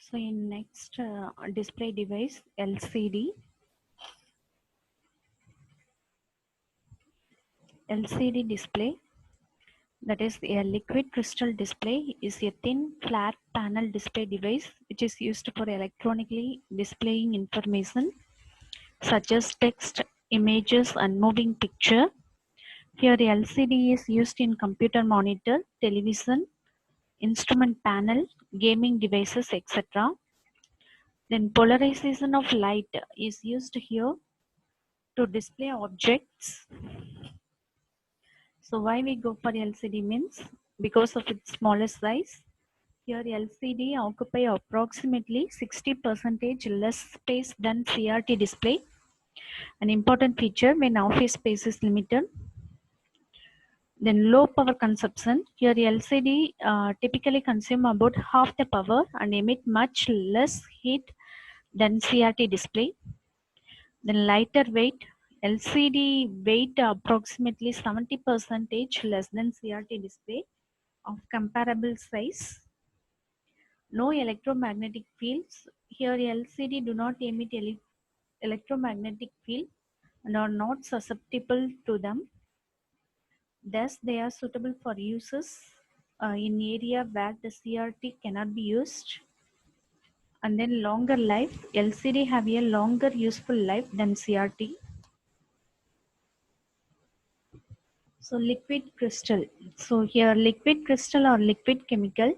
So in next display device LCD display, that is a liquid crystal display, is a thin flat panel display device which is used for electronically displaying information such as text, images and moving picture. Here LCD is used in computer monitor, television, instrument panel, gaming devices, etc. Then polarization of light is used here to display objects. So why we go for LCD means because of its smaller size. Here LCD occupy approximately 60% less space than CRT display. An important feature when office space is limited. Then low power consumption. Here LCD typically consume about half the power and emit much less heat than CRT display. Then lighter weight. LCD weight approximately 70% less than CRT display of comparable size. No electromagnetic fields. Here LCD do not emit electromagnetic field and are not susceptible to them. Thus, they are suitable for uses in area where the CRT cannot be used. And then longer life. LCD have a longer useful life than CRT. So liquid crystal. So here liquid crystal or liquid chemical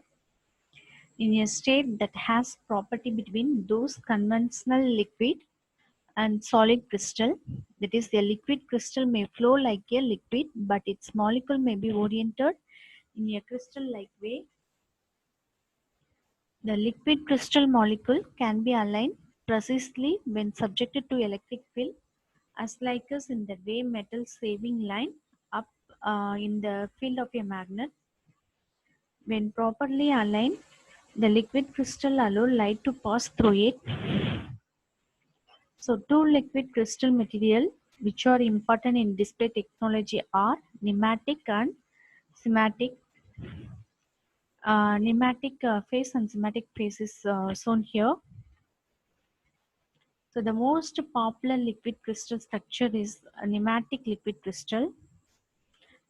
in a state that has property between those conventional liquid and solid crystal. That is, a liquid crystal may flow like a liquid, but its molecule may be oriented in a crystal-like way. The liquid crystal molecule can be aligned precisely when subjected to electric field, as like us in the way metal saving line up in the field of a magnet. When properly aligned, the liquid crystal allow light to pass through it. So two liquid crystal material which are important in display technology are pneumatic and cymatic. Pneumatic phase and cymatic phase is shown here. So the most popular liquid crystal structure is a pneumatic liquid crystal.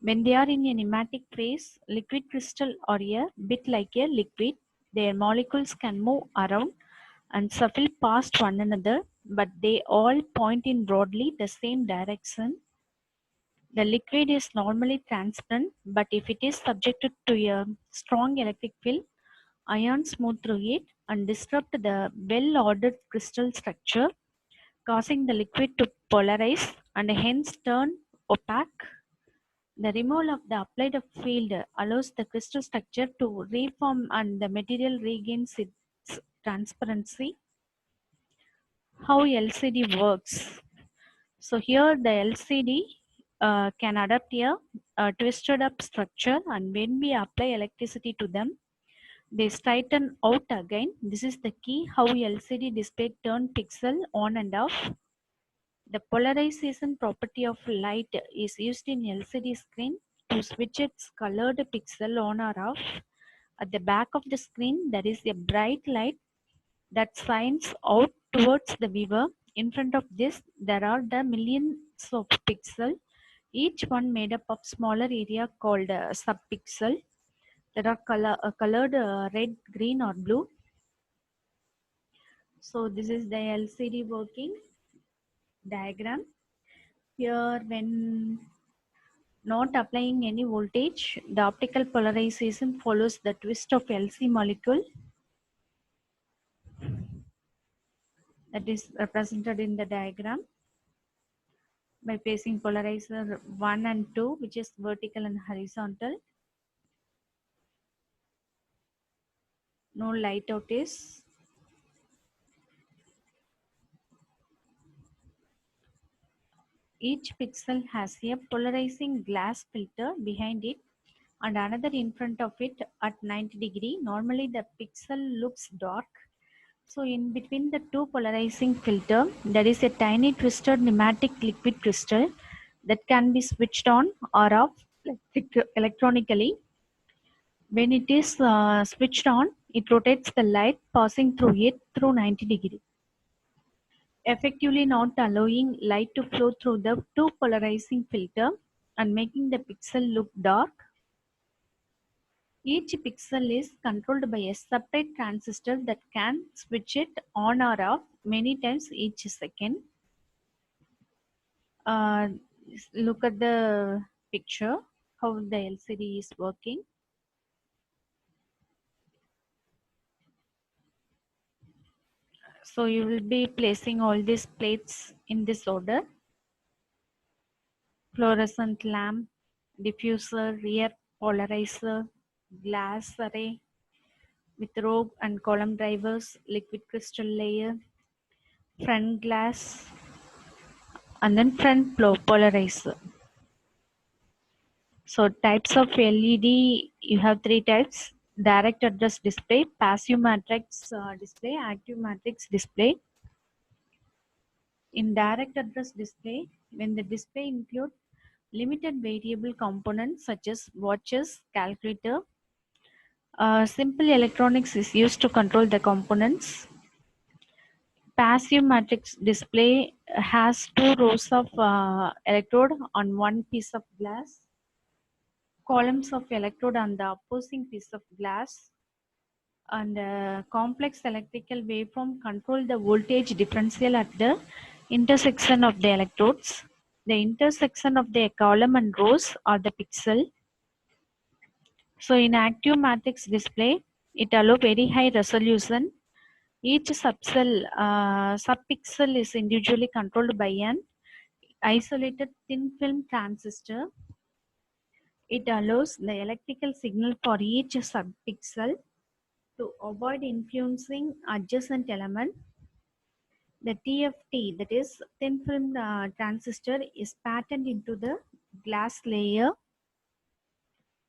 When they are in a pneumatic phase, liquid crystal are a bit like a liquid. Their molecules can move around and shuffle past one another, but they all point in broadly the same direction. The liquid is normally transparent, but if it is subjected to a strong electric field, ions move through it and disrupt the well-ordered crystal structure, causing the liquid to polarize and hence turn opaque. The removal of the applied field allows the crystal structure to reform and the material regains its transparency. How LCD works. So here the LCD can adapt a twisted up structure, and when we apply electricity to them, they straighten out again. This is the key how LCD display turn pixel on and off. The polarization property of light is used in LCD screen to switch its colored pixel on or off. At the back of the screen, there is a bright light that shines out towards the viewer. In front of this, there are the millions of pixels, each one made up of smaller area called subpixel that are colored red, green or blue. So this is the LCD working diagram. Here when not applying any voltage, the optical polarization follows the twist of LC molecule that is represented in the diagram by placing polarizer 1 and 2, which is vertical and horizontal. No light out is. Each pixel has a polarizing glass filter behind it and another in front of it at 90 degree. Normally the pixel looks dark. So in between the two polarizing filter, there is a tiny twisted pneumatic liquid crystal that can be switched on or off electronically. When it is switched on, It rotates the light passing through it through 90 degrees, effectively not allowing light to flow through the two polarizing filter and making the pixel look dark. Each pixel is controlled by a separate transistor that can switch it on or off many times each second. Uh, Look at the picture, how the LCD is working. So you will be placing all these plates in this order: fluorescent lamp, diffuser, rear polarizer, glass array with row and column drivers, liquid crystal layer, front glass, and then front polarizer. So types of LED, you have three types: direct address display, passive matrix display, active matrix display. In direct address display, when the display includes limited variable components such as watches, calculator, simple electronics is used to control the components. Passive matrix display has two rows of electrode on one piece of glass, columns of electrode on the opposing piece of glass, and complex electrical waveform control the voltage differential at the intersection of the electrodes. The intersection of the column and rows are the pixel. So in active matrix display, it allows very high resolution. Each subpixel is individually controlled by an isolated thin film transistor. It allows the electrical signal for each subpixel to avoid influencing adjacent element. The TFT, that is thin film transistor, is patterned into the glass layer.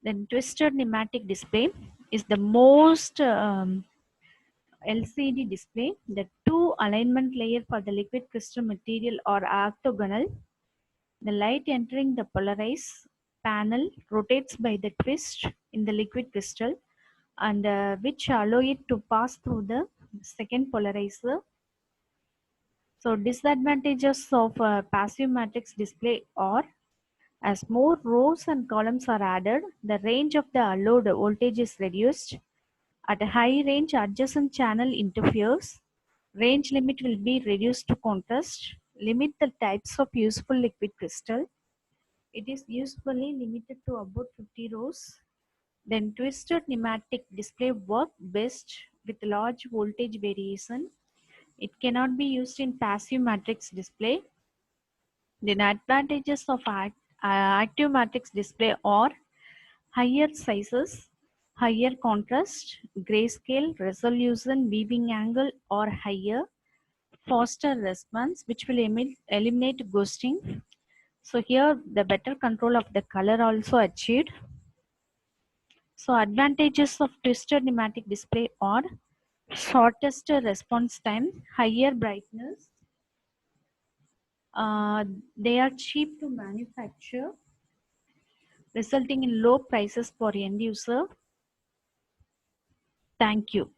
Then twisted pneumatic display is the most LCD display. The two alignment layer for the liquid crystal material are orthogonal. The light entering the polarized panel rotates by the twist in the liquid crystal, and which allow it to pass through the second polarizer. So disadvantages of passive matrix display are: as more rows and columns are added, the range of the allowed voltage is reduced. At a high range, adjacent channel interferes. Range limit will be reduced to contrast. Limit the types of useful liquid crystal. It is usually limited to about 50 rows. Then twisted pneumatic display work best with large voltage variation. It cannot be used in passive matrix display. Then advantages of active matrix display are higher sizes, higher contrast, grayscale, resolution, weaving angle are higher, faster response, which will eliminate ghosting. So here the better control of the color also achieved. So advantages of twisted pneumatic display are shortest response time, higher brightness, uh, they are cheap to manufacture, resulting in low prices for end user. Thank you.